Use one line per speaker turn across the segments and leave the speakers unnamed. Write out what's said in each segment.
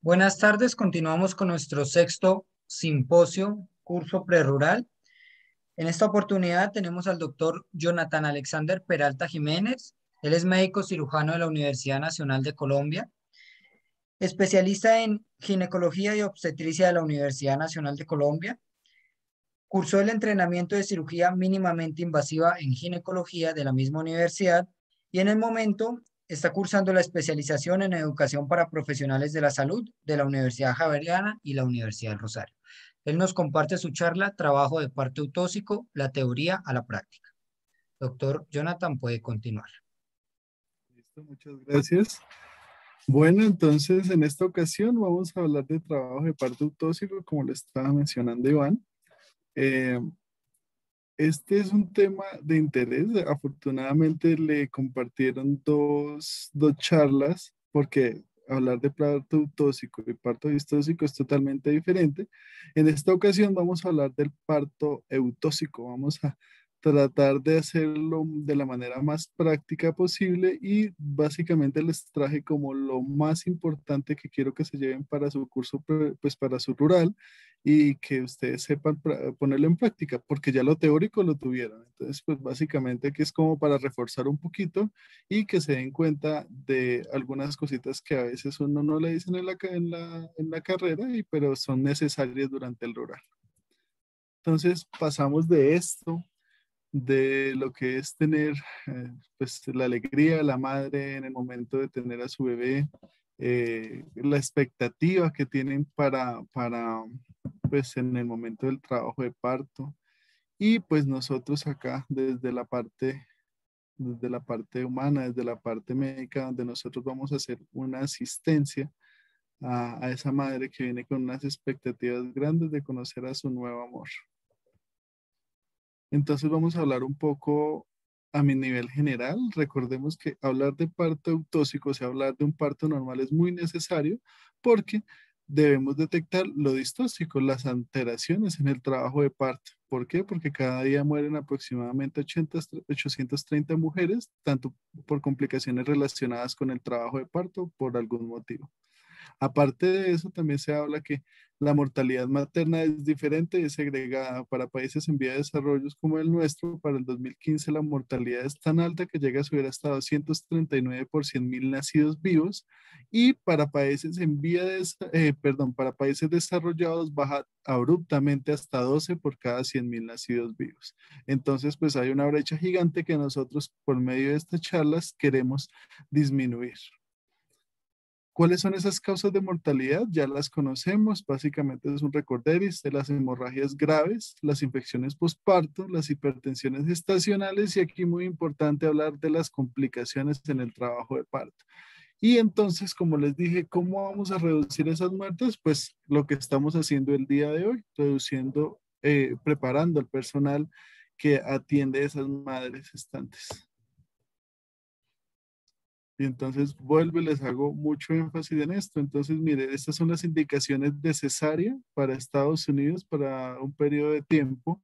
Buenas tardes, continuamos con nuestro sexto simposio, curso prerural. En esta oportunidad tenemos al doctor Jonathan Alexander Peralta Jiménez. Él es médico cirujano de la Universidad Nacional de Colombia, especialista en ginecología y obstetricia de la Universidad Nacional de Colombia. Cursó el entrenamiento de cirugía mínimamente invasiva en ginecología de la misma universidad y en el momento está cursando la especialización en educación para profesionales de la salud de la Universidad Javeriana y la Universidad del Rosario. Él nos comparte su charla, Trabajo de parto eutóxico, la teoría a la práctica. Doctor Jonathan, puede continuar.
Listo, muchas gracias. Bueno, entonces en esta ocasión vamos a hablar de trabajo de parto eutóxico, como le estaba mencionando Iván. Eh, este es un tema de interés. Afortunadamente le compartieron dos charlas, porque hablar de parto eutóxico y parto distóxico es totalmente diferente. En esta ocasión vamos a hablar del parto eutóxico. Vamos a tratar de hacerlo de la manera más práctica posible y básicamente les traje como lo más importante que quiero que se lleven para su curso, pues para su rural y que ustedes sepan ponerlo en práctica, porque ya lo teórico lo tuvieron. Entonces, pues básicamente que es como para reforzar un poquito y que se den cuenta de algunas cositas que a veces uno no le dicen en la carrera, pero son necesarias durante el rural. Entonces, pasamos de esto, de lo que es tener pues la alegría de la madre en el momento de tener a su bebé, la expectativa que tienen para pues en el momento del trabajo de parto y pues nosotros acá desde la parte humana, desde la parte médica, donde nosotros vamos a hacer una asistencia a esa madre que viene con unas expectativas grandes de conocer a su nuevo amor. Entonces vamos a hablar un poco a mi nivel general. Recordemos que hablar de parto eutóxico, o sea, hablar de un parto normal es muy necesario porque debemos detectar lo distóxico, las alteraciones en el trabajo de parto. ¿Por qué? Porque cada día mueren aproximadamente 830 mujeres, tanto por complicaciones relacionadas con el trabajo de parto por algún motivo. Aparte de eso, también se habla que la mortalidad materna es diferente, es segregada para países en vía de desarrollo como el nuestro. Para el 2015 la mortalidad es tan alta que llega a subir hasta 239 por 100.000 nacidos vivos y para países para países desarrollados baja abruptamente hasta 12 por cada 100.000 nacidos vivos. Entonces, pues hay una brecha gigante que nosotros por medio de estas charlas queremos disminuir. ¿Cuáles son esas causas de mortalidad? Ya las conocemos, básicamente es un recorderis de las hemorragias graves, las infecciones postparto, las hipertensiones gestacionales y aquí muy importante hablar de las complicaciones en el trabajo de parto. Y entonces, como les dije, ¿cómo vamos a reducir esas muertes? Pues lo que estamos haciendo el día de hoy, reduciendo, preparando al personal que atiende a esas madres gestantes. Y entonces vuelvo y les hago mucho énfasis en esto. Entonces, mire, estas son las indicaciones de cesárea para Estados Unidos para un periodo de tiempo.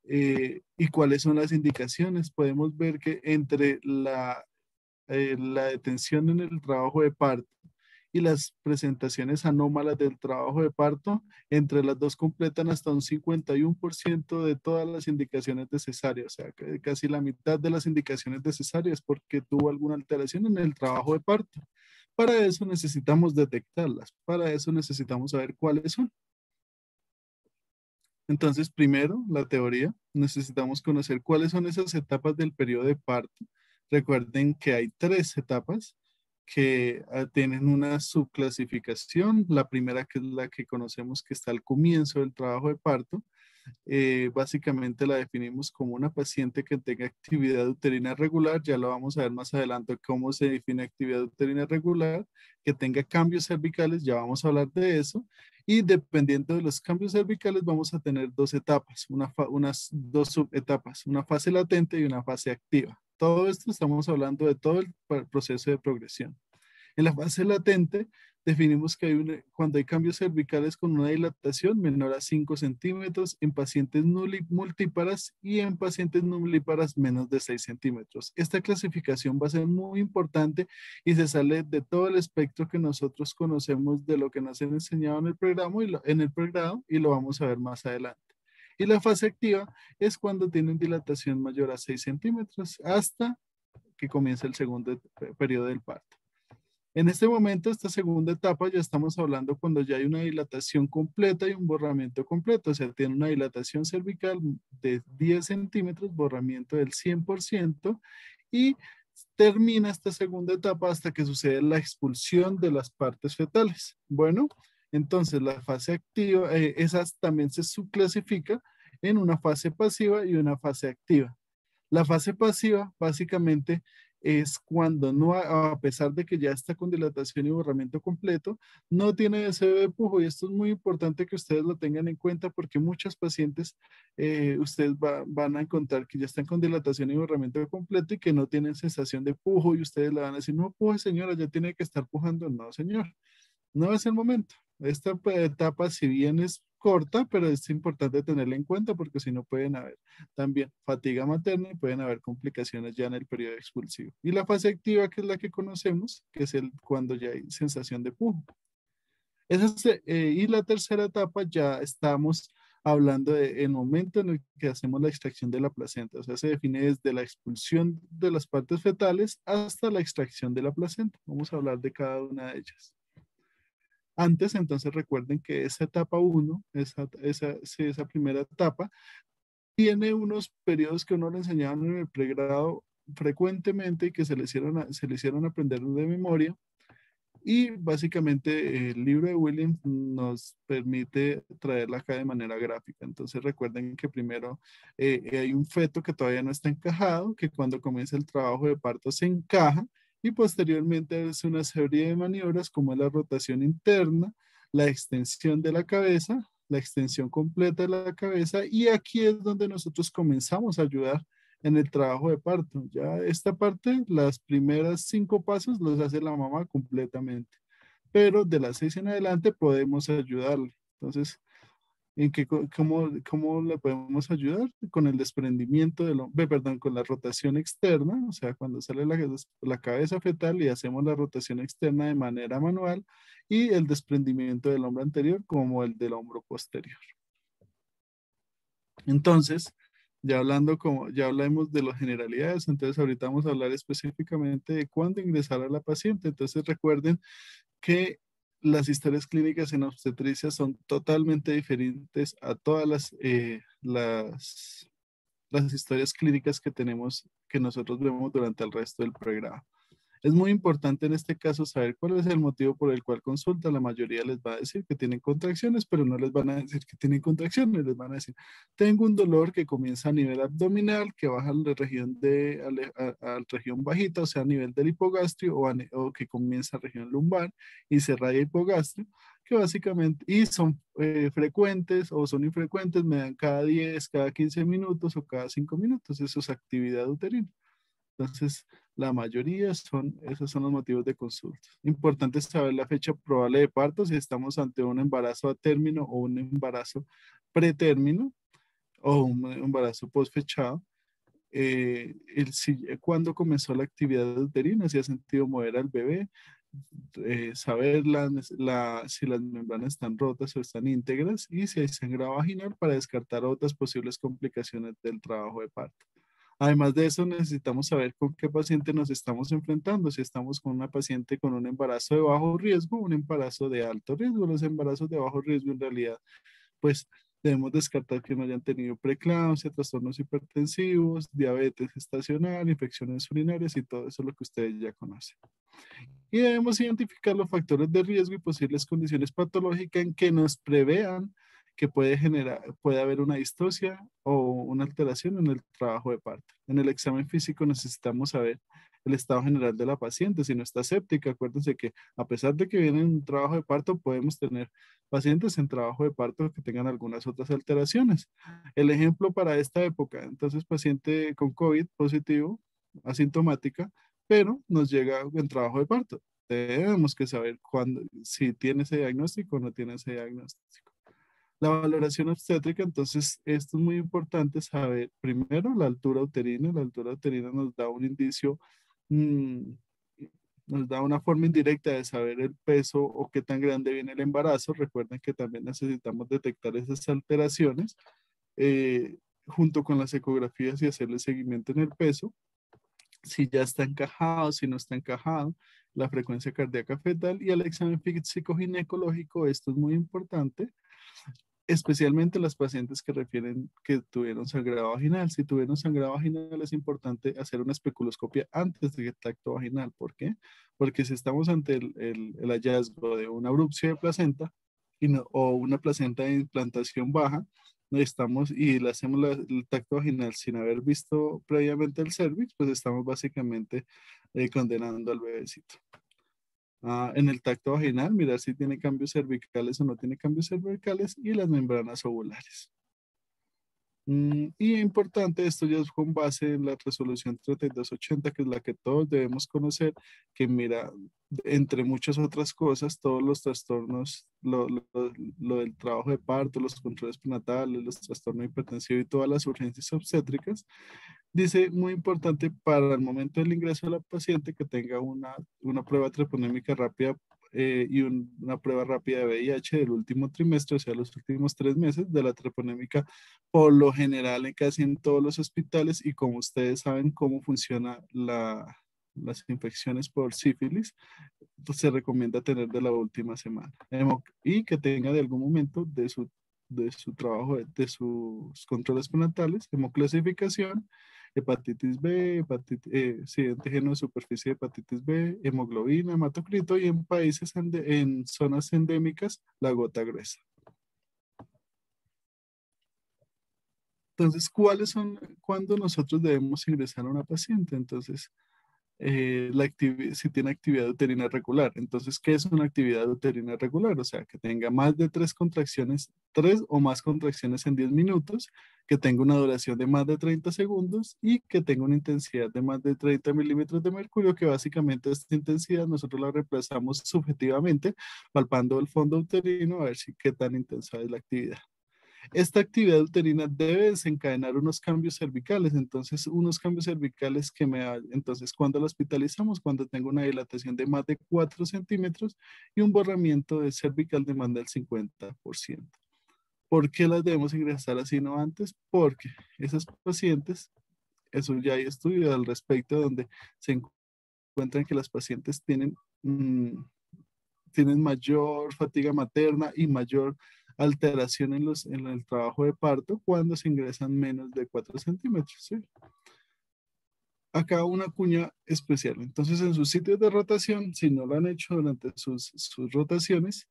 ¿Y cuáles son las indicaciones? Podemos ver que entre la detención en el trabajo de parto y las presentaciones anómalas del trabajo de parto, entre las dos completan hasta un 51% de todas las indicaciones de cesárea, o sea, que casi la mitad de las indicaciones de cesárea es porque tuvo alguna alteración en el trabajo de parto. Para eso necesitamos detectarlas, para eso necesitamos saber cuáles son. Entonces, primero, la teoría, necesitamos conocer cuáles son esas etapas del periodo de parto. Recuerden que hay 3 etapas que tienen una subclasificación. La primera, que es la que conocemos que está al comienzo del trabajo de parto, básicamente la definimos como una paciente que tenga actividad uterina regular, ya lo vamos a ver más adelante cómo se define actividad uterina regular, que tenga cambios cervicales, ya vamos a hablar de eso, y dependiendo de los cambios cervicales vamos a tener 2 etapas, unas 2 subetapas, una fase latente y una fase activa. Todo esto estamos hablando de todo el proceso de progresión. En la fase latente definimos que cuando hay cambios cervicales con una dilatación menor a 5 centímetros en pacientes multíparas y en pacientes nulíparas menos de 6 centímetros. Esta clasificación va a ser muy importante y se sale de todo el espectro que nosotros conocemos de lo que nos han enseñado en el programa en el pregrado, y lo vamos a ver más adelante. Y la fase activa es cuando tienen dilatación mayor a 6 centímetros hasta que comienza el segundo periodo del parto. En este momento, esta segunda etapa, ya estamos hablando cuando ya hay una dilatación completa y un borramiento completo, o sea, tiene una dilatación cervical de 10 centímetros, borramiento del 100%, y termina esta segunda etapa hasta que sucede la expulsión de las partes fetales. Bueno, entonces la fase activa, esa también se subclasifica en una fase pasiva y una fase activa. La fase pasiva básicamente es cuando no, a pesar de que ya está con dilatación y borramiento completo, no tiene deseo de pujo. Y esto es muy importante que ustedes lo tengan en cuenta porque muchos pacientes, ustedes van a encontrar que ya están con dilatación y borramiento completo y que no tienen sensación de pujo, y ustedes le van a decir, no puje señora, ya tiene que estar pujando. No señor, no es el momento. Esta etapa, si bien es corta, pero es importante tenerla en cuenta porque si no pueden haber también fatiga materna y pueden haber complicaciones ya en el periodo expulsivo. Y la fase activa, que es la que conocemos, que es cuando ya hay sensación de pujo. Y la tercera etapa ya estamos hablando del momento en el que hacemos la extracción de la placenta. O sea, se define desde la expulsión de las partes fetales hasta la extracción de la placenta. Vamos a hablar de cada una de ellas. Antes, entonces recuerden que esa etapa 1, sí, esa primera etapa, tiene unos periodos que uno le enseñaban en el pregrado frecuentemente y que se le hicieron aprender de memoria. Y básicamente el libro de Williams nos permite traerla acá de manera gráfica. Entonces recuerden que primero hay un feto que todavía no está encajado, que cuando comienza el trabajo de parto se encaja, y posteriormente es una serie de maniobras como la rotación interna, la extensión de la cabeza, la extensión completa de la cabeza, y aquí es donde nosotros comenzamos a ayudar en el trabajo de parto. Ya esta parte, las primeras 5 pasos los hace la mamá completamente, pero de las 6 en adelante podemos ayudarle. Entonces, cómo le podemos ayudar? Con el desprendimiento perdón, con la rotación externa, o sea, cuando sale la cabeza fetal y hacemos la rotación externa de manera manual, y el desprendimiento del hombro anterior como el del hombro posterior. Entonces, ya hablamos de las generalidades, entonces ahorita vamos a hablar específicamente de cuándo ingresar a la paciente. Entonces recuerden que las historias clínicas en obstetricia son totalmente diferentes a todas las historias clínicas que tenemos, que nosotros vemos durante el resto del programa. Es muy importante en este caso saber cuál es el motivo por el cual consulta. La mayoría les va a decir que tienen contracciones, pero no les van a decir que tienen contracciones. Les van a decir, tengo un dolor que comienza a nivel abdominal, que baja a la región, a región bajita, o sea, a nivel del hipogastrio, o que comienza a región lumbar y se raya hipogastrio, que básicamente, y son frecuentes o son infrecuentes, me dan cada 10, cada 15 minutos o cada 5 minutos. Eso es actividad uterina. Entonces, la mayoría esos son los motivos de consulta. Importante saber la fecha probable de parto, si estamos ante un embarazo a término o un embarazo pretérmino o un embarazo postfechado. Cuándo comenzó la actividad uterina, si ha sentido mover al bebé, saber si las membranas están rotas o están íntegras, y si hay sangrado vaginal para descartar otras posibles complicaciones del trabajo de parto. Además de eso, necesitamos saber con qué paciente nos estamos enfrentando. Si estamos con una paciente con un embarazo de bajo riesgo, un embarazo de alto riesgo. Los embarazos de bajo riesgo, en realidad, pues debemos descartar que no hayan tenido preeclampsia, trastornos hipertensivos, diabetes gestacional, infecciones urinarias y todo eso es lo que ustedes ya conocen. Y debemos identificar los factores de riesgo y posibles condiciones patológicas en que nos prevean que puede haber una distocia o una alteración en el trabajo de parto. En el examen físico necesitamos saber el estado general de la paciente, si no está séptica. Acuérdense que a pesar de que viene en un trabajo de parto, podemos tener pacientes en trabajo de parto que tengan algunas otras alteraciones. El ejemplo para esta época, entonces paciente con COVID positivo, asintomática, pero nos llega en trabajo de parto. Tenemos que saber cuándo, si tiene ese diagnóstico o no tiene ese diagnóstico. La valoración obstétrica, entonces, esto es muy importante saber primero la altura uterina. La altura uterina nos da un indicio, mm, nos da una forma indirecta de saber el peso o qué tan grande viene el embarazo. Recuerden que también necesitamos detectar esas alteraciones junto con las ecografías y hacerle seguimiento en el peso. Si ya está encajado, si no está encajado, la frecuencia cardíaca fetal y el examen físico ginecológico. Esto es muy importante, especialmente las pacientes que refieren que tuvieron sangrado vaginal. Si tuvieron sangrado vaginal, es importante hacer una especuloscopia antes del tacto vaginal. ¿Por qué? Porque si estamos ante el hallazgo de una abrupción de placenta o una placenta de implantación baja, estamos y le hacemos el tacto vaginal sin haber visto previamente el cervix, pues estamos básicamente condenando al bebecito. En el tacto vaginal, mirar si tiene cambios cervicales o no tiene cambios cervicales y las membranas ovulares. Y importante, esto ya es con base en la resolución 3280, que es la que todos debemos conocer, que mira, entre muchas otras cosas, todos los trastornos, lo del trabajo de parto, los controles prenatales, los trastornos hipertensivos y todas las urgencias obstétricas, dice muy importante para el momento del ingreso de la paciente que tenga una prueba treponémica rápida y una prueba rápida de VIH del último trimestre, o sea, los últimos 3 meses de la treponémica, por lo general casi en todos los hospitales y como ustedes saben cómo funciona las infecciones por sífilis, pues se recomienda tener de la última semana y que tenga de algún momento de su trabajo, de sus controles prenatales, hemoclasificación, hepatitis B, sí, antígeno de superficie de hepatitis B, hemoglobina, hematocrito y en países, en zonas endémicas, la gota gruesa. Entonces, ¿cuáles son cuando nosotros debemos ingresar a una paciente? Entonces, si tiene actividad uterina regular. Entonces, ¿qué es una actividad uterina regular? O sea, que tenga más de 3 contracciones, 3 o más contracciones en 10 minutos, que tenga una duración de más de 30 segundos y que tenga una intensidad de más de 30 milímetros de mercurio, que básicamente esta intensidad nosotros la reemplazamos subjetivamente palpando el fondo uterino a ver si qué tan intensa es la actividad. Esta actividad uterina debe desencadenar unos cambios cervicales, entonces unos cambios cervicales entonces cuando la hospitalizamos, cuando tengo una dilatación de más de 4 centímetros y un borramiento de cervical de más del 50%. ¿Por qué las debemos ingresar así no antes? Porque esas pacientes, eso ya hay estudios al respecto donde se encuentran que las pacientes tienen mayor fatiga materna y mayor alteración en el trabajo de parto cuando se ingresan menos de 4 centímetros. ¿Sí? Acá una cuña especial. Entonces, en sus sitios de rotación, si no lo han hecho durante sus rotaciones,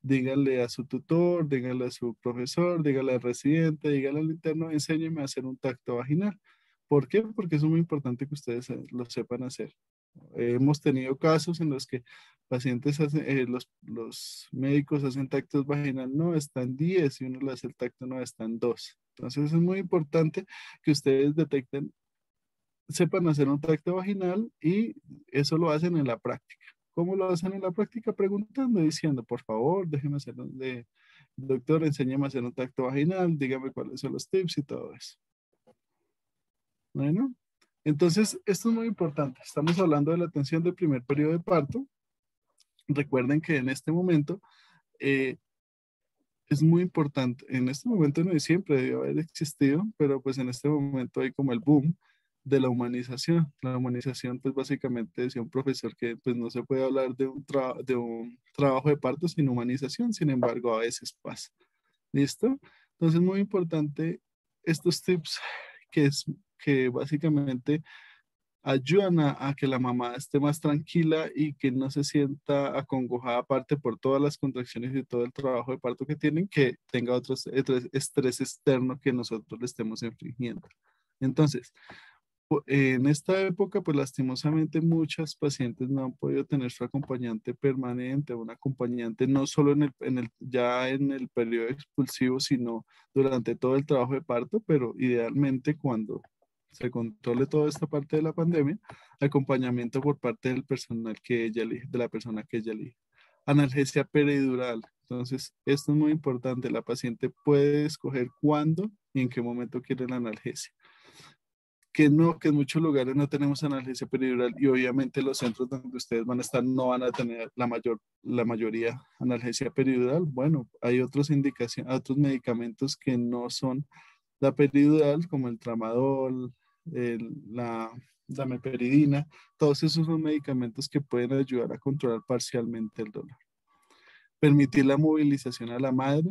díganle a su tutor, díganle a su profesor, díganle al residente, díganle al interno, enséñeme a hacer un tacto vaginal. ¿Por qué? Porque es muy importante que ustedes lo sepan hacer. Hemos tenido casos en los que pacientes los médicos hacen tactos vaginal, no, están 10 y uno le hace el tacto, no, están 2. Entonces es muy importante que ustedes detecten, sepan hacer un tacto vaginal y eso lo hacen en la práctica. ¿Cómo lo hacen en la práctica? Preguntando, diciendo, por favor, déjeme hacer doctor, enséñame a hacer un tacto vaginal, dígame cuáles son los tips y todo eso. Bueno. Entonces, esto es muy importante. Estamos hablando de la atención del primer periodo de parto. Recuerden que en este momento eh, es muy importante. En este momento no siempre debió haber existido, pero pues en este momento hay como el boom de la humanización. La humanización, pues básicamente decía un profesor que pues no se puede hablar de un trabajo de parto sin humanización, sin embargo a veces pasa. ¿Listo? Entonces, muy importante estos tips que básicamente ayudan a que la mamá esté más tranquila y que no se sienta acongojada aparte por todas las contracciones y todo el trabajo de parto que tienen, que tenga otros estrés externo que nosotros le estemos infligiendo. Entonces, en esta época, pues lastimosamente muchas pacientes no han podido tener su acompañante permanente, un acompañante no solo ya en el periodo expulsivo, sino durante todo el trabajo de parto, pero idealmente cuando se controle toda esta parte de la pandemia, acompañamiento por parte del personal que ella elige, de la persona que ella elige. Analgesia peridural. Entonces, esto es muy importante. La paciente puede escoger cuándo y en qué momento quiere la analgesia. Que no, que en muchos lugares no tenemos analgesia peridural y obviamente los centros donde ustedes van a estar no van a tener la mayoría analgesia peridural. Bueno, hay otras indicaciones, otros medicamentos que no son la peridural, como el tramadol, la meperidina, todos esos son medicamentos que pueden ayudar a controlar parcialmente el dolor. Permitir la movilización a la madre,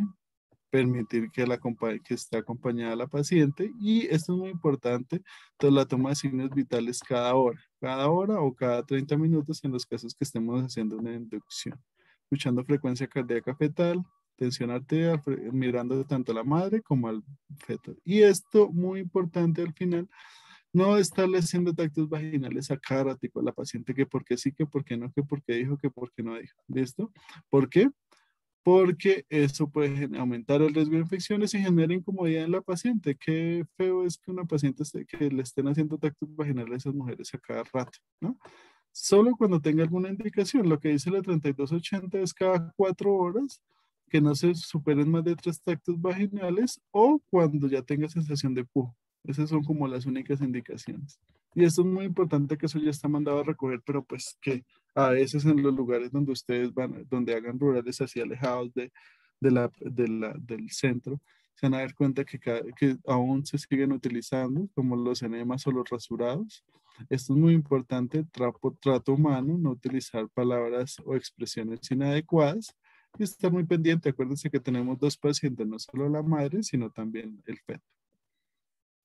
permitir que esté acompañada la paciente y esto es muy importante, entonces la toma de signos vitales cada hora o cada 30 minutos en los casos que estemos haciendo una inducción, escuchando frecuencia cardíaca fetal, tensión arterial, mirando tanto a la madre como al feto. Y esto muy importante al final, no estarle haciendo tactos vaginales a cada ratico a la paciente que porque sí, que porque no, que porque dijo, que porque no dijo. ¿Listo? ¿Por qué? Porque eso puede aumentar el riesgo de infecciones y genera incomodidad en la paciente. Qué feo es que una paciente que le estén haciendo tactos vaginales a esas mujeres a cada rato, ¿no? Solo cuando tenga alguna indicación. Lo que dice la 3280 es cada 4 horas, que no se superen más de 3 tactos vaginales o cuando ya tenga sensación de pujo. Esas son como las únicas indicaciones. Y esto es muy importante que eso ya está mandado a recoger, pero pues que a veces en los lugares donde ustedes van, donde hagan rurales así alejados del centro, se van a dar cuenta que aún se siguen utilizando como los enemas o los rasurados. Esto es muy importante, trato humano, no utilizar palabras o expresiones inadecuadas y estar muy pendiente. Acuérdense que tenemos dos pacientes, no solo la madre, sino también el feto.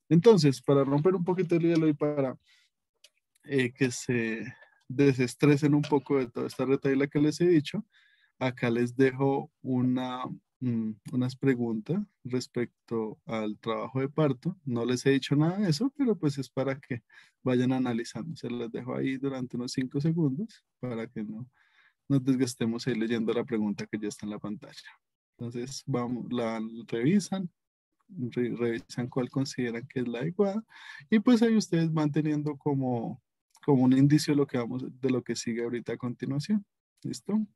Entonces, para romper un poquito el hielo y para que se desestresen un poco de toda esta retaíla que les he dicho, acá les dejo unas preguntas respecto al trabajo de parto. No les he dicho nada de eso, pero pues es para que vayan analizando. Se las dejo ahí durante unos 5 segundos para que no nos desgastemos ahí leyendo la pregunta que ya está en la pantalla. Entonces, vamos, la revisan, revisan cuál consideran que es la adecuada y pues ahí ustedes van teniendo como un indicio de lo que sigue ahorita a continuación. ¿Listo?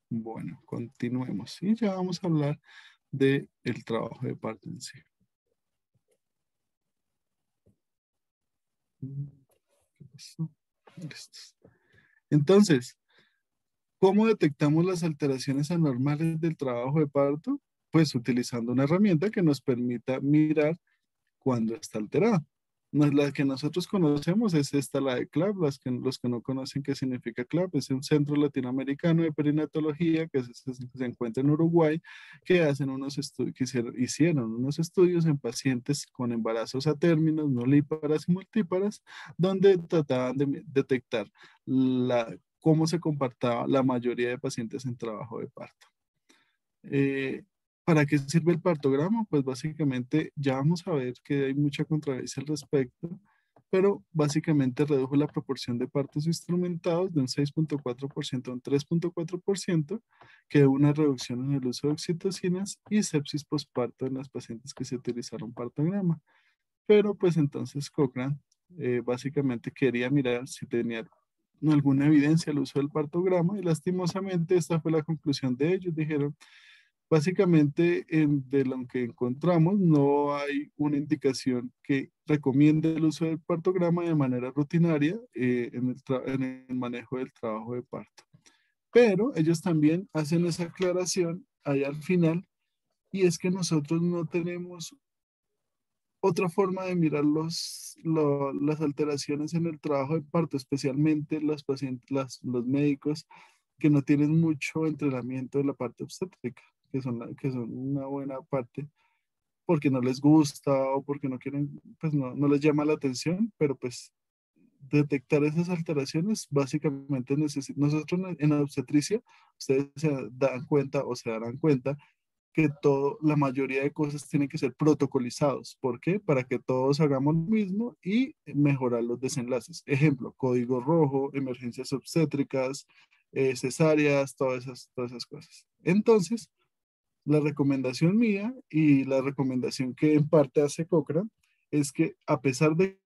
Bueno, continuemos. Y ya vamos a hablar del trabajo de parto en sí. ¿Qué pasó? Listos. Entonces, ¿cómo detectamos las alteraciones anormales del trabajo de parto? Pues utilizando una herramienta que nos permita mirar cuando está alterada. No es la que nosotros conocemos, es esta, la de CLAP. Los que no conocen qué significa CLAP, es un centro latinoamericano de perinatología que se encuentra en Uruguay, que hacen unos estudios, hicieron unos estudios en pacientes con embarazos a términos, nulíparas y multíparas, donde trataban de detectar cómo se comportaba la mayoría de pacientes en trabajo de parto. Eh, ¿Para qué sirve el partograma? Pues básicamente ya vamos a ver que hay mucha controversia al respecto, pero básicamente redujo la proporción de partos instrumentados de un 6.4% a un 3.4%, que hubo una reducción en el uso de oxitocinas y sepsis postparto en las pacientes que se utilizaron partograma. Pero pues entonces Cochrane básicamente quería mirar si tenía alguna evidencia al uso del partograma y lastimosamente esta fue la conclusión de ellos. Dijeron, básicamente, de lo que encontramos, no hay una indicación que recomiende el uso del partograma de manera rutinaria en el manejo del trabajo de parto. Pero ellos también hacen esa aclaración ahí al final, y es que nosotros no tenemos otra forma de mirar las alteraciones en el trabajo de parto, especialmente los pacientes, los médicos que no tienen mucho entrenamiento en la parte obstétrica, que son una buena parte porque no les gusta o porque no quieren, pues no les llama la atención, pero pues detectar esas alteraciones básicamente nosotros en la obstetricia, ustedes se dan cuenta o se darán cuenta que la mayoría de cosas tienen que ser protocolizados. ¿Por qué? Para que todos hagamos lo mismo y mejorar los desenlaces. Ejemplo, código rojo, emergencias obstétricas, cesáreas, todas esas cosas. Entonces, la recomendación mía y la recomendación que en parte hace Cochrane es que a pesar de que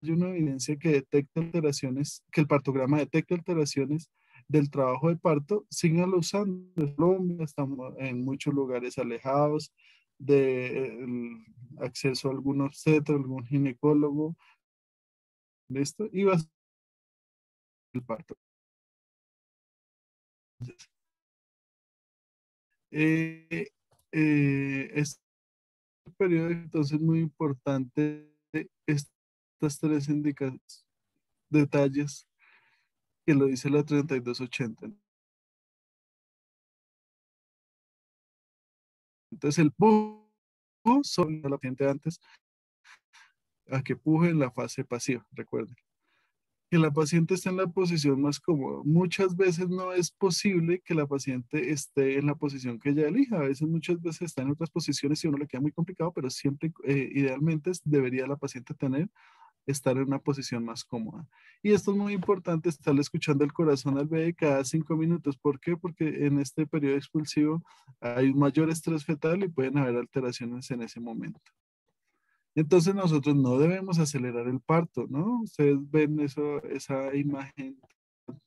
hay una evidencia que detecta alteraciones, que el partograma detecta alteraciones del trabajo de parto, síganlo usando. En Colombia estamos en muchos lugares alejados del acceso a algún obstetra, algún ginecólogo, ¿listo? Y va a ser el parto. Eh, este periodo entonces muy importante estas tres detalles que lo dice la 3280. Entonces el pujo sobre la paciente antes a que puje en la fase pasiva, recuerden. Que la paciente esté en la posición más cómoda. Muchas veces no es posible que la paciente esté en la posición que ella elija. A veces, muchas veces está en otras posiciones y a uno le queda muy complicado, pero siempre, idealmente, debería la paciente estar en una posición más cómoda. Y esto es muy importante, estarle escuchando el corazón al bebé cada 5 minutos. ¿Por qué? Porque en este periodo expulsivo hay un mayor estrés fetal y pueden haber alteraciones en ese momento. Entonces nosotros no debemos acelerar el parto, ¿no? Ustedes ven eso, esa imagen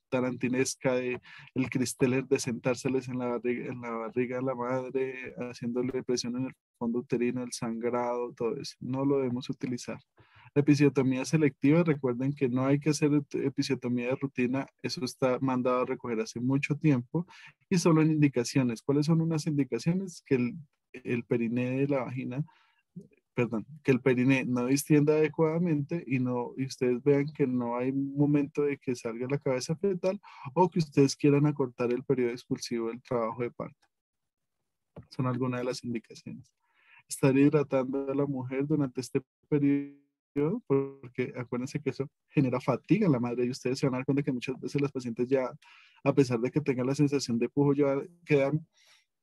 tarantinesca de el Cristeller de sentárseles en la barriga a la madre, haciéndole presión en el fondo uterino, el sangrado, todo eso. No lo debemos utilizar. La episiotomía selectiva, recuerden que no hay que hacer episiotomía de rutina, eso está mandado a recoger hace mucho tiempo y solo en indicaciones. ¿Cuáles son unas indicaciones? Que el periné de la vagina, perdón, que el periné no distienda adecuadamente y ustedes vean que no hay momento de que salga la cabeza fetal o que ustedes quieran acortar el periodo expulsivo del trabajo de parto. Son algunas de las indicaciones. Estar hidratando a la mujer durante este periodo, porque acuérdense que eso genera fatiga en la madre y ustedes se van a dar cuenta que muchas veces las pacientes ya, a pesar de que tengan la sensación de pujo, ya quedan,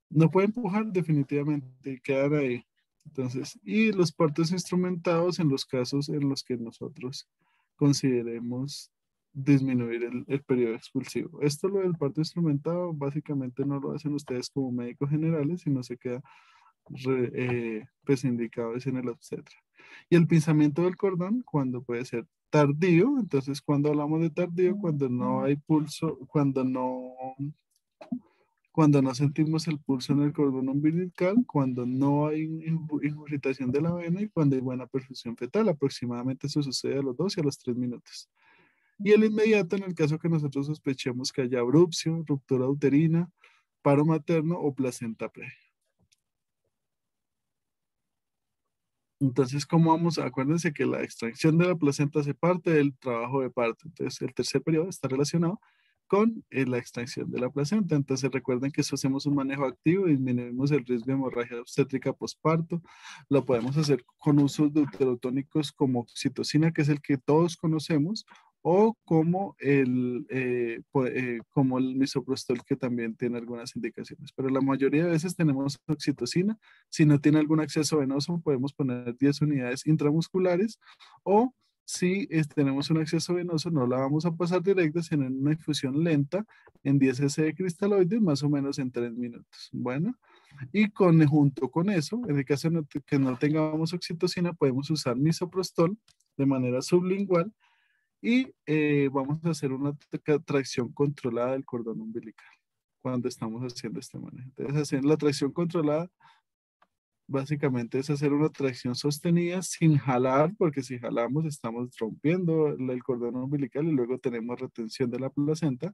no pueden pujar definitivamente y quedan ahí. Entonces, y los partos instrumentados en los casos en los que nosotros consideremos disminuir el periodo expulsivo. Esto, lo del parto instrumentado, básicamente no lo hacen ustedes como médicos generales, sino se queda pues indicado es en el obstetra. Y el pinzamiento del cordón, cuando puede ser tardío, entonces cuando hablamos de tardío, cuando no hay pulso, cuando no sentimos el pulso en el cordón umbilical, cuando no hay ingurgitación de la vena y cuando hay buena perfusión fetal. Aproximadamente eso sucede a los 2 y a los 3 minutos. Y el inmediato en el caso que nosotros sospechemos que haya abrupción, ruptura uterina, paro materno o placenta previa. Entonces, ¿cómo vamos? Acuérdense que la extracción de la placenta hace parte del trabajo de parto. Entonces, el tercer periodo está relacionado con la extracción de la placenta. Entonces, recuerden que si hacemos un manejo activo, disminuimos el riesgo de hemorragia obstétrica posparto. Lo podemos hacer con usos de deuterotónicos como oxitocina, que es el que todos conocemos, o como el misoprostol, que también tiene algunas indicaciones. Pero la mayoría de veces tenemos oxitocina. Si no tiene algún acceso venoso, podemos poner 10 unidades intramusculares o si tenemos un acceso venoso, no la vamos a pasar directa, sino en una infusión lenta en 10 cc de cristaloides, más o menos en 3 minutos. Bueno, y junto con eso, en el caso que no tengamos oxitocina, podemos usar misoprostol de manera sublingual y vamos a hacer una tracción controlada del cordón umbilical cuando estamos haciendo este manejo. Entonces, hacer la tracción controlada básicamente es hacer una tracción sostenida sin jalar, porque si jalamos estamos rompiendo el cordón umbilical y luego tenemos retención de la placenta.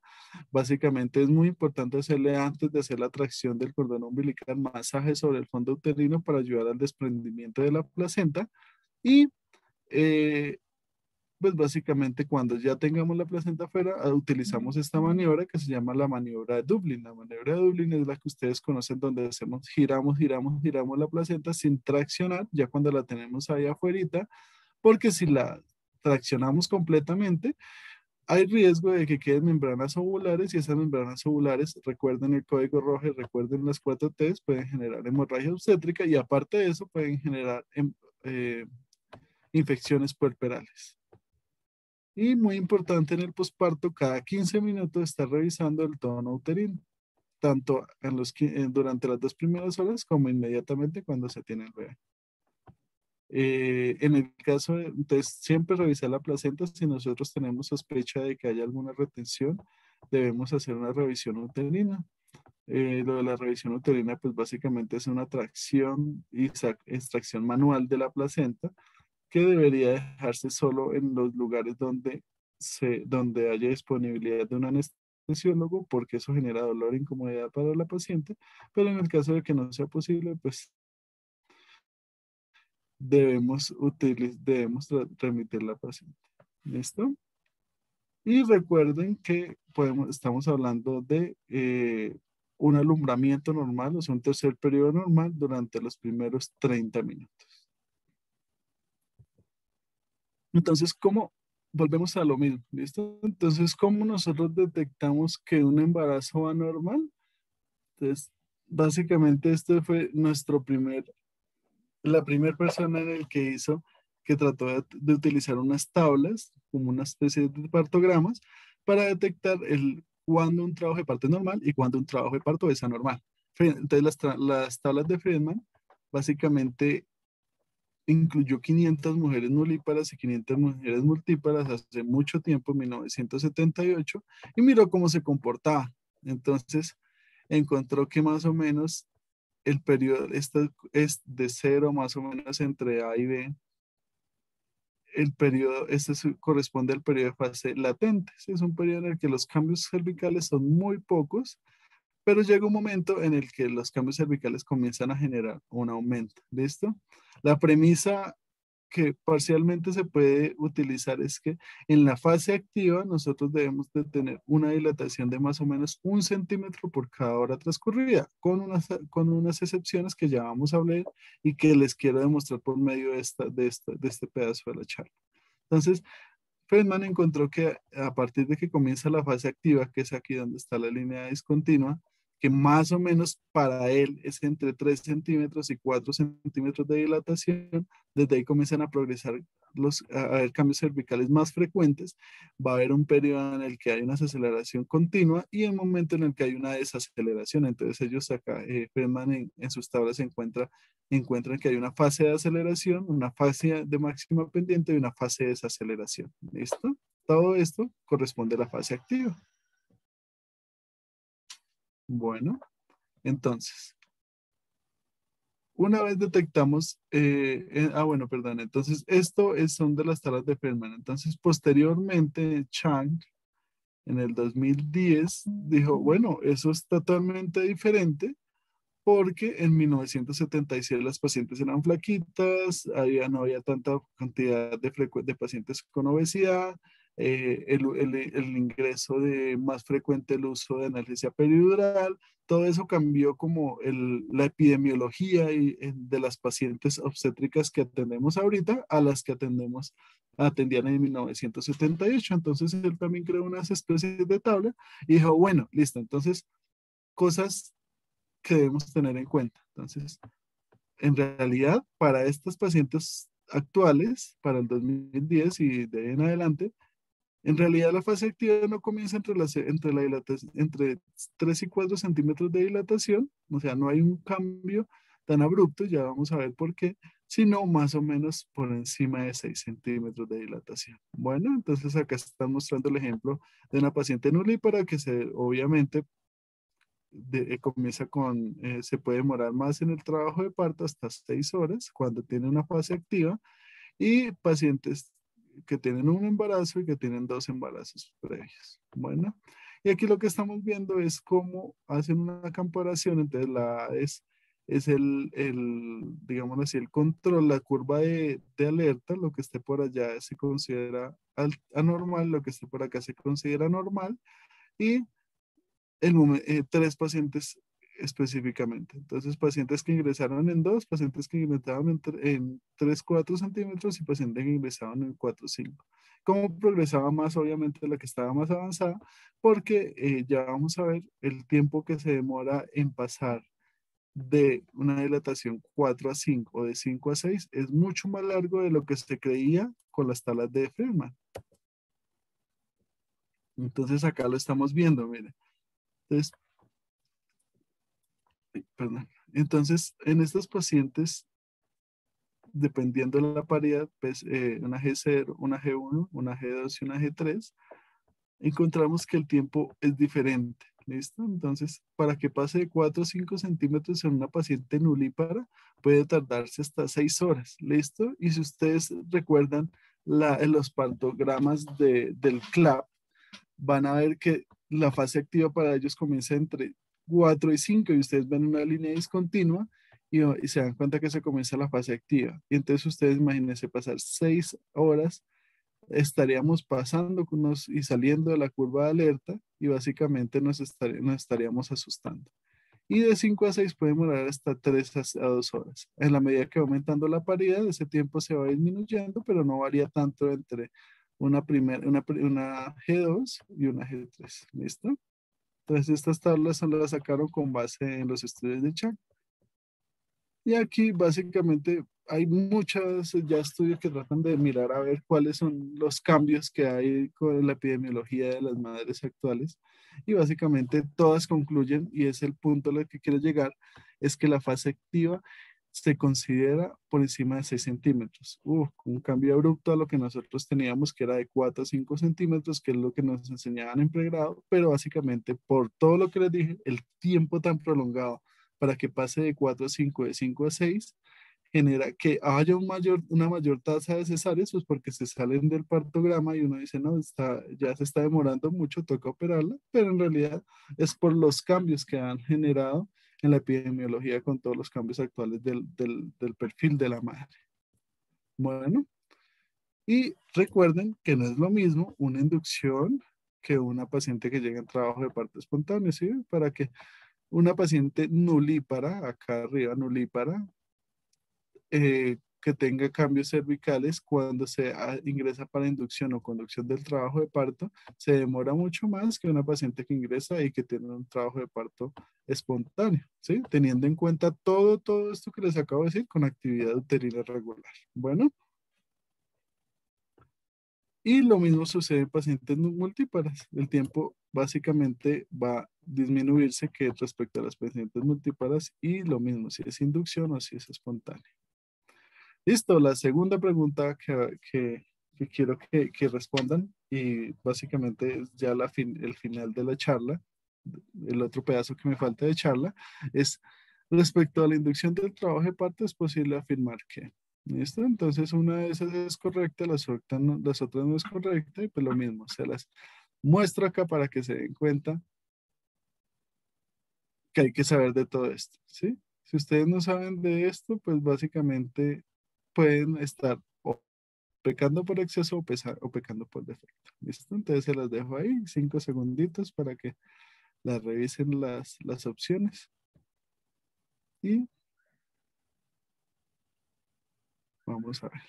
Básicamente es muy importante hacerle, antes de hacer la tracción del cordón umbilical, masaje sobre el fondo uterino para ayudar al desprendimiento de la placenta y eh, pues básicamente cuando ya tengamos la placenta afuera, utilizamos esta maniobra que se llama la maniobra de Dublin. La maniobra de Dublin es la que ustedes conocen, donde hacemos, giramos la placenta sin traccionar, ya cuando la tenemos ahí afuerita, porque si la traccionamos completamente, hay riesgo de que queden membranas ovulares y esas membranas ovulares, recuerden el código rojo y recuerden las 4Ts, pueden generar hemorragia obstétrica y aparte de eso pueden generar infecciones puerperales. Y muy importante en el posparto, cada 15 minutos estar revisando el tono uterino, tanto durante las 2 primeras horas como inmediatamente cuando se tiene el bebé. En el caso de, entonces, siempre revisar la placenta. Si nosotros tenemos sospecha de que haya alguna retención, debemos hacer una revisión uterina. Lo de la revisión uterina, pues básicamente es una tracción y extracción manual de la placenta que debería dejarse solo en los lugares donde haya disponibilidad de un anestesiólogo, porque eso genera dolor e incomodidad para la paciente, pero en el caso de que no sea posible, pues debemos remitir la paciente. ¿Listo? Y recuerden que estamos hablando de un alumbramiento normal, o sea, un tercer periodo normal durante los primeros 30 minutos. Entonces, ¿cómo? Volvemos a lo mismo, ¿listo? Entonces, ¿cómo nosotros detectamos que un embarazo va normal? Entonces, básicamente este fue la primera persona en el que trató de utilizar unas tablas, como una especie de partogramas, para detectar cuándo un trabajo de parto es normal y cuándo un trabajo de parto es anormal. Entonces, las tablas de Friedman básicamente incluyó 500 mujeres nulíparas y 500 mujeres multíparas hace mucho tiempo, en 1978, y miró cómo se comportaba. Entonces, encontró que más o menos el periodo es de cero, más o menos entre A y B. El periodo, corresponde al periodo de fase latente. Es un periodo en el que los cambios cervicales son muy pocos, pero llega un momento en el que los cambios cervicales comienzan a generar un aumento. ¿Listo? La premisa que parcialmente se puede utilizar es que en la fase activa nosotros debemos de tener una dilatación de más o menos 1 centímetro por cada hora transcurrida, con unas excepciones que ya vamos a ver y que les quiero demostrar por medio de este pedazo de la charla. Entonces, Feynman encontró que a partir de que comienza la fase activa, que es aquí donde está la línea discontinua, que más o menos para él es entre 3 centímetros y 4 centímetros de dilatación, desde ahí comienzan a progresar a haber cambios cervicales más frecuentes, va a haber un periodo en el que hay una aceleración continua y un momento en el que hay una desaceleración. Entonces ellos acá, Feynman en sus tablas encuentran que hay una fase de aceleración, una fase de máxima pendiente y una fase de desaceleración. ¿Listo? Todo esto corresponde a la fase activa. Bueno, entonces, una vez detectamos, bueno, perdón, entonces son de las tablas de Feynman. Entonces, posteriormente, Chang, en el 2010, dijo, bueno, eso es totalmente diferente porque en 1976 las pacientes eran flaquitas, no había tanta cantidad de pacientes con obesidad, el ingreso de más frecuente el uso de analgesia peridural, todo eso cambió como la epidemiología de las pacientes obstétricas que atendemos ahorita a las que atendían en 1978. Entonces él también creó unas especies de tabla y dijo, bueno, listo, entonces cosas que debemos tener en cuenta. Entonces, en realidad, para estas pacientes actuales, para el 2010 y de ahí en adelante, en realidad la fase activa no comienza entre 3 y 4 centímetros de dilatación, o sea, no hay un cambio tan abrupto, ya vamos a ver por qué, sino más o menos por encima de 6 centímetros de dilatación. Bueno, entonces acá están mostrando el ejemplo de una paciente nulípara que obviamente se puede demorar más en el trabajo de parto hasta 6 horas cuando tiene una fase activa y pacientes que tienen un embarazo y que tienen 2 embarazos previos. Bueno, y aquí lo que estamos viendo es cómo hacen una comparación. Entonces es digamos así, el control, la curva de alerta. Lo que esté por allá se considera anormal, lo que esté por acá se considera normal, y 3 pacientes específicamente. Entonces, pacientes que ingresaron en 2, pacientes que ingresaban en 3, 4 centímetros y pacientes que ingresaban en 4, 5. ¿Cómo progresaba más? Obviamente la que estaba más avanzada, porque ya vamos a ver el tiempo que se demora en pasar de una dilatación 4 a 5 o de 5 a 6 es mucho más largo de lo que se creía con las tablas de Feynman. Entonces acá lo estamos viendo, mire. Entonces, perdón. Entonces, en estos pacientes, dependiendo de la paridad, pues, una G0, una G1, una G2 y una G3, encontramos que el tiempo es diferente. ¿Listo? Entonces, para que pase de 4 o 5 centímetros en una paciente nulípara, puede tardarse hasta 6 horas. ¿Listo? Y si ustedes recuerdan en los partogramas del CLAP, van a ver que la fase activa para ellos comienza entre 4 y 5 y ustedes ven una línea discontinua y se dan cuenta que se comienza la fase activa. Y entonces ustedes imagínense pasar 6 horas, estaríamos pasando y saliendo de la curva de alerta y básicamente nos estaríamos asustando. Y de 5 a 6 puede demorar hasta 3 a 2 horas. En la medida que va aumentando la paridad, ese tiempo se va disminuyendo, pero no varía tanto entre una G2 y una G3. ¿Listo? Entonces estas tablas solo las sacaron con base en los estudios de Chang. Y aquí básicamente hay muchos ya estudios que tratan de mirar a ver cuáles son los cambios que hay con la epidemiología de las madres actuales. Y básicamente todas concluyen, y es el punto al que quiero llegar, es que la fase activa se considera por encima de 6 centímetros. Un cambio abrupto a lo que nosotros teníamos, que era de 4 a 5 centímetros, que es lo que nos enseñaban en pregrado, pero básicamente por todo lo que les dije, el tiempo tan prolongado para que pase de 4 a 5, de 5 a 6, genera que haya una mayor tasa de cesáreas, pues porque se salen del partograma y uno dice, no, ya se está demorando mucho, toca operarla, pero en realidad es por los cambios que han generado en la epidemiología con todos los cambios actuales del perfil de la madre. Bueno, y recuerden que no es lo mismo una inducción que una paciente que llega en trabajo de parto espontáneo, ¿sí? Para que una paciente nulípara, acá arriba nulípara, que tenga cambios cervicales cuando ingresa para inducción o conducción del trabajo de parto, se demora mucho más que una paciente que ingresa y que tiene un trabajo de parto espontáneo, ¿sí? Teniendo en cuenta todo esto que les acabo de decir con actividad uterina regular. Bueno, y lo mismo sucede en pacientes multíparas. El tiempo básicamente va a disminuirse que respecto a las pacientes multíparas y lo mismo si es inducción o si es espontáneo. Listo, la segunda pregunta que quiero que respondan y básicamente es ya el final de la charla, el otro pedazo que me falta de charla, es respecto a la inducción del trabajo de parto, es posible afirmar que. ¿Listo? Entonces una de esas es correcta, las otras no es correcta y pues lo mismo, se las muestro acá para que se den cuenta que hay que saber de todo esto, ¿sí? Si ustedes no saben de esto, pues básicamente pueden estar o pecando por exceso o pecando por defecto. ¿Listo? Entonces se las dejo ahí, 5 segunditos para que las revisen las opciones. Y vamos a ver.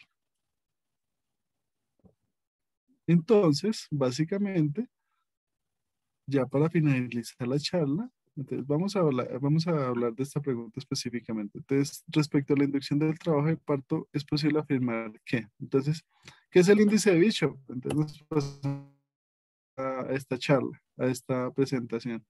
Entonces, básicamente, ya para finalizar la charla, entonces vamos a hablar de esta pregunta específicamente. Entonces, respecto a la inducción del trabajo de parto, es posible afirmar que. Entonces, ¿qué es el índice de Bishop? Entonces, nos pasamos a esta charla, a esta presentación.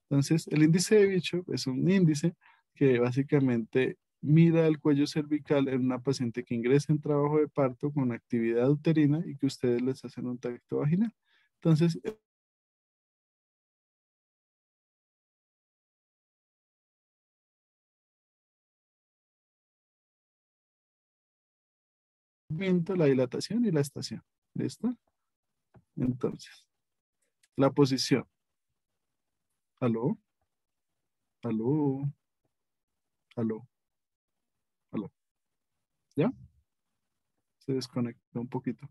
Entonces, el índice de Bishop es un índice que básicamente mira el cuello cervical en una paciente que ingresa en trabajo de parto con actividad uterina y que ustedes les hacen un tacto vaginal. Entonces, la dilatación y la estación. ¿Listo? Entonces, la posición. ¿Aló? ¿Aló? ¿Aló? ¿Aló? ¿Ya? Se desconectó un poquito.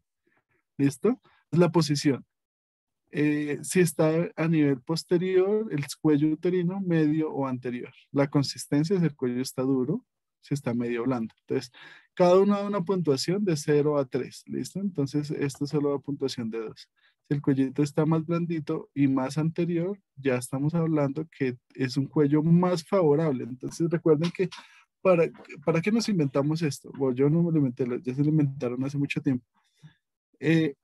¿Listo? Es la posición. Si está a nivel posterior, el cuello uterino, medio o anterior. La consistencia es el cuello está duro, si está medio blando. Entonces, cada uno da una puntuación de 0 a 3, ¿listo? Entonces, esto solo da puntuación de 2. Si el cuellito está más blandito y más anterior, ya estamos hablando que es un cuello más favorable. Entonces, recuerden que ¿para, ¿para qué nos inventamos esto? Bueno, yo no me lo inventé, ya se lo inventaron hace mucho tiempo. Eh,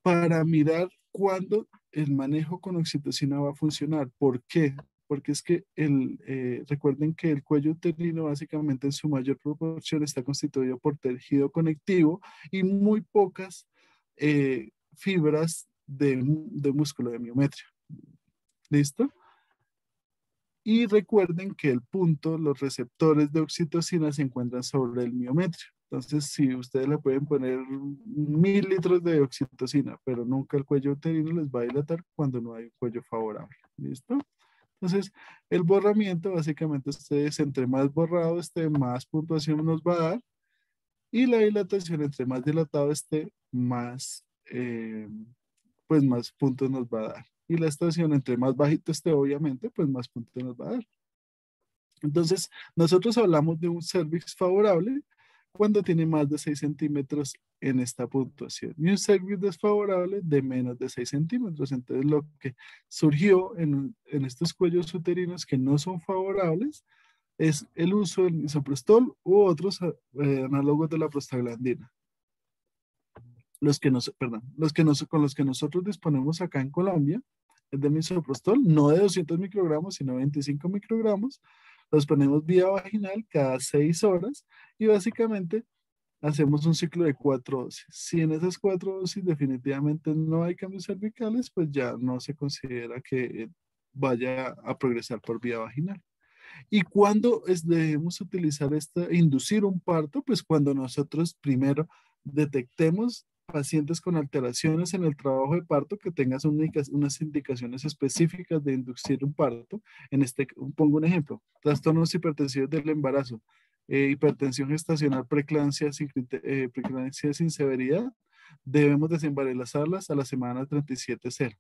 para mirar cuándo el manejo con oxitocina va a funcionar. ¿Por qué? Porque es que recuerden que el cuello uterino básicamente en su mayor proporción está constituido por tejido conectivo y muy pocas fibras de músculo, de miometrio. ¿Listo? Y recuerden que el punto, los receptores de oxitocina se encuentran sobre el miometrio. Entonces, si ustedes le pueden poner 1000 litros de oxitocina, pero nunca el cuello uterino les va a dilatar cuando no hay un cuello favorable. ¿Listo? Entonces, el borramiento, básicamente, ustedes entre más borrado esté, más puntuación nos va a dar. Y la dilatación, entre más dilatado esté, más, pues más puntos nos va a dar. Y la estación, entre más bajito esté, obviamente, pues más puntos nos va a dar. Entonces, nosotros hablamos de un cervix favorable cuando tiene más de 6 centímetros en esta puntuación y un cervix desfavorable de menos de 6 centímetros. Entonces, lo que surgió en estos cuellos uterinos que no son favorables es el uso del misoprostol u otros análogos de la prostaglandina. Con los que nosotros disponemos acá en Colombia, es de misoprostol, no de 200 microgramos, sino 25 microgramos. Los ponemos vía vaginal cada 6 horas y básicamente hacemos un ciclo de 4 dosis. Si en esas 4 dosis definitivamente no hay cambios cervicales, pues ya no se considera que vaya a progresar por vía vaginal. ¿Y cuándo debemos utilizar inducir un parto? Pues cuando nosotros primero detectemos pacientes con alteraciones en el trabajo de parto que tengan unas indicaciones específicas de inducir un parto. Pongo un ejemplo, trastornos hipertensivos del embarazo, hipertensión gestacional, preeclampsia sin severidad, debemos desembarazarlas a la semana 37.0.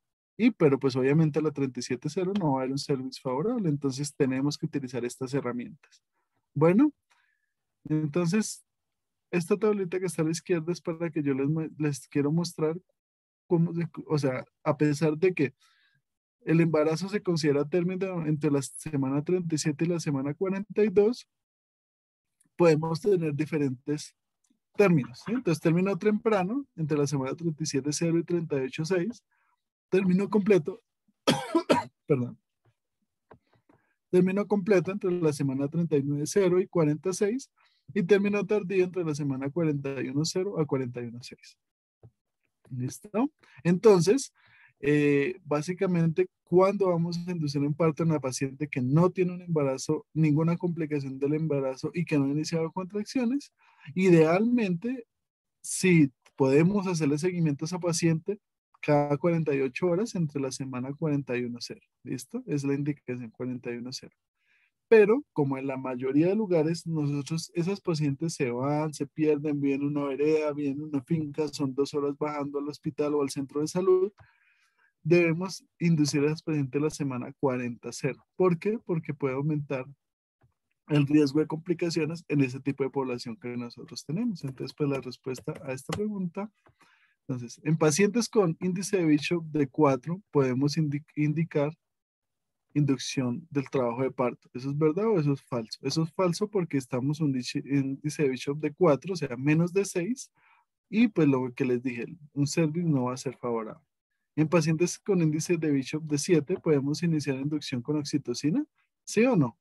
Pero pues obviamente a la 37.0 no va a haber un servicio favorable, entonces tenemos que utilizar estas herramientas. Bueno, entonces esta tablita que está a la izquierda es para que yo les quiero mostrar cómo, o sea, a pesar de que el embarazo se considera término entre la semana 37 y la semana 42, podemos tener diferentes términos, ¿sí? Entonces, término temprano entre la semana 37.0 y 38.6, término completo, perdón. Término completo entre la semana 39.0 y 46 y término tardío entre la semana 41.0 a 41.6. ¿Listo? Entonces, básicamente, cuando vamos a inducir un parto en una paciente que no tiene un embarazo, ninguna complicación del embarazo y que no ha iniciado contracciones, idealmente, si podemos hacerle seguimiento a esa paciente cada 48 horas entre la semana 41.0. ¿Listo? Es la indicación 41.0. Pero como en la mayoría de lugares, nosotros, esas pacientes se van, se pierden, viven en una vereda, viven en una finca, son 2 horas bajando al hospital o al centro de salud, debemos inducir a esas pacientes la semana 40.0. ¿Por qué? Porque puede aumentar el riesgo de complicaciones en ese tipo de población que nosotros tenemos. Entonces, pues la respuesta a esta pregunta, entonces, en pacientes con índice de Bishop de 4, podemos indicar inducción del trabajo de parto. ¿Eso es verdad o eso es falso? Eso es falso porque estamos en un índice de Bishop de 4, o sea, menos de 6, y pues lo que les dije, un cervix no va a ser favorable. En pacientes con índice de Bishop de 7, ¿podemos iniciar inducción con oxitocina? ¿Sí o no?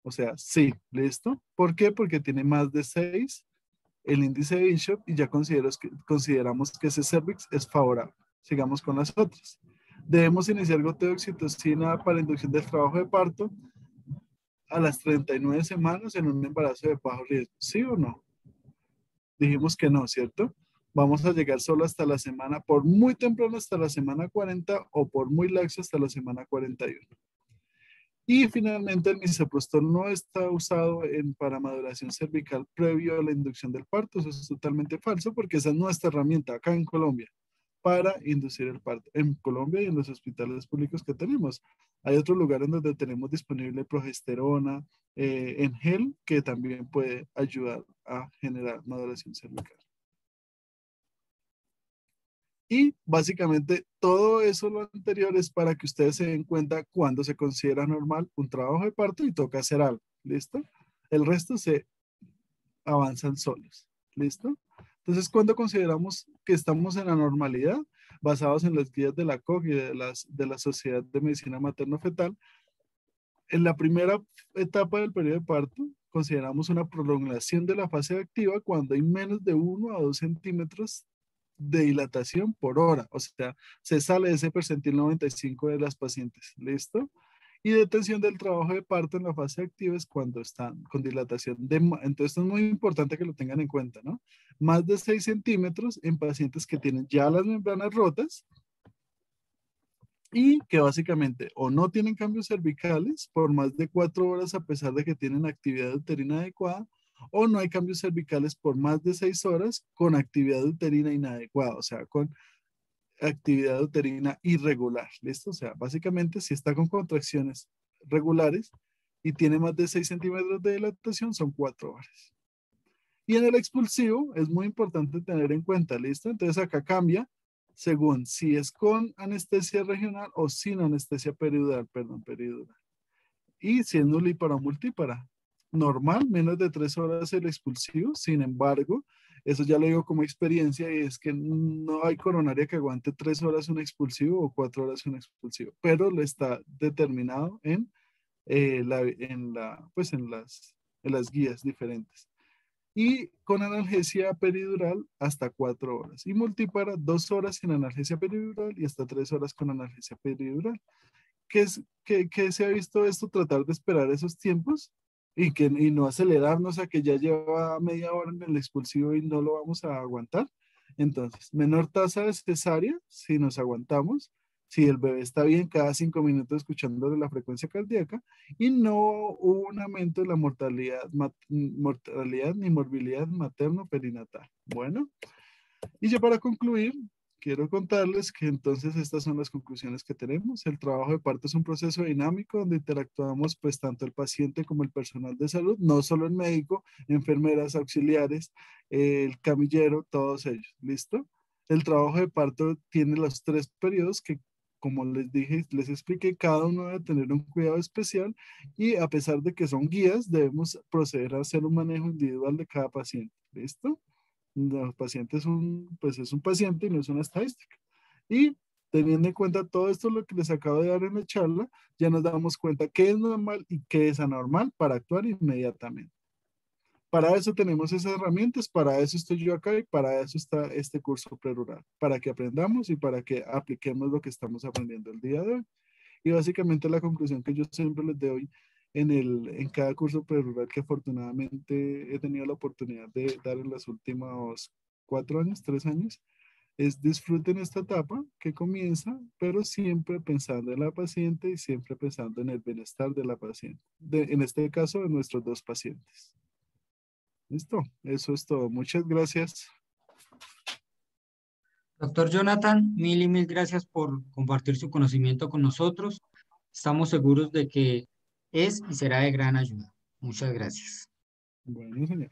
O sea, sí, ¿listo? ¿Por qué? Porque tiene más de 6 el índice de Bishop y ya consideramos que ese cervix es favorable. Sigamos con las otras. Debemos iniciar goteo de oxitocina para inducción del trabajo de parto a las 39 semanas en un embarazo de bajo riesgo. ¿Sí o no? Dijimos que no, ¿cierto? Vamos a llegar solo hasta la semana, por muy temprano hasta la semana 40 o por muy laxo hasta la semana 41. Y finalmente el misoprostol no está usado para maduración cervical previo a la inducción del parto. Eso es totalmente falso porque esa es nuestra herramienta acá en Colombia para inducir el parto. En Colombia y en los hospitales públicos que tenemos. Hay otros lugares donde tenemos disponible progesterona en gel que también puede ayudar a generar maduración cervical. Y básicamente todo eso lo anterior es para que ustedes se den cuenta cuando se considera normal un trabajo de parto y toca hacer algo. ¿Listo? El resto se avanzan solos. ¿Listo? Entonces, cuando consideramos que estamos en la normalidad, basados en las guías de la COG y de la Sociedad de Medicina Materno-Fetal. En la primera etapa del periodo de parto, consideramos una prolongación de la fase activa cuando hay menos de 1 a 2 centímetros de dilatación por hora. O sea, se sale de ese percentil 95 de las pacientes. ¿Listo? Y detención del trabajo de parto en la fase activa es cuando están con dilatación entonces esto es muy importante que lo tengan en cuenta, ¿no? Más de 6 centímetros en pacientes que tienen ya las membranas rotas y que básicamente o no tienen cambios cervicales por más de 4 horas a pesar de que tienen actividad uterina adecuada, o no hay cambios cervicales por más de 6 horas con actividad uterina inadecuada, o sea, con actividad uterina irregular, ¿listo? O sea, básicamente si está con contracciones regulares y tiene más de 6 centímetros de dilatación, son 4 horas. Y en el expulsivo es muy importante tener en cuenta, ¿listo? Entonces acá cambia según si es con anestesia regional o sin anestesia peridural, perdón, peridural. Y si es nulípara o multípara. Normal, menos de 3 horas el expulsivo, sin embargo, eso ya lo digo como experiencia y es que no hay coronaria que aguante 3 horas un expulsivo o 4 horas un expulsivo, pero lo está determinado pues en las guías diferentes. Y con analgesia peridural hasta 4 horas. Y multípara 2 horas sin analgesia peridural y hasta 3 horas con analgesia peridural. ¿Qué se ha visto esto? Tratar de esperar esos tiempos y no acelerarnos a que ya lleva media hora en el expulsivo y no lo vamos a aguantar. Entonces, menor tasa de cesárea si nos aguantamos, si el bebé está bien cada 5 minutos escuchándole la frecuencia cardíaca y no hubo un aumento de la mortalidad ni morbilidad materno-perinatal. Bueno, y ya para concluir, quiero contarles que entonces estas son las conclusiones que tenemos. El trabajo de parto es un proceso dinámico donde interactuamos pues tanto el paciente como el personal de salud, no solo el médico, enfermeras, auxiliares, el camillero, todos ellos. ¿Listo? El trabajo de parto tiene los 3 periodos que, como les dije, les expliqué, cada uno debe tener un cuidado especial y a pesar de que son guías, debemos proceder a hacer un manejo individual de cada paciente. ¿Listo? Los pacientes pues es un paciente y no es una estadística. Y teniendo en cuenta todo esto, lo que les acabo de dar en la charla, ya nos damos cuenta qué es normal y qué es anormal para actuar inmediatamente. Para eso tenemos esas herramientas, para eso estoy yo acá y para eso está este curso prerural, para que aprendamos y para que apliquemos lo que estamos aprendiendo el día de hoy. Y básicamente la conclusión que yo siempre les doy en cada curso prerural que afortunadamente he tenido la oportunidad de dar en los últimos 4 años, 3 años, es disfruten esta etapa que comienza, pero siempre pensando en la paciente y siempre pensando en el bienestar de la paciente. En este caso, de nuestros 2 pacientes. Listo, eso es todo. Muchas gracias.
Doctor Jonathan, mil y mil gracias por compartir su conocimiento con nosotros. Estamos seguros de que es y será de gran ayuda. Muchas gracias.
Bueno, señor.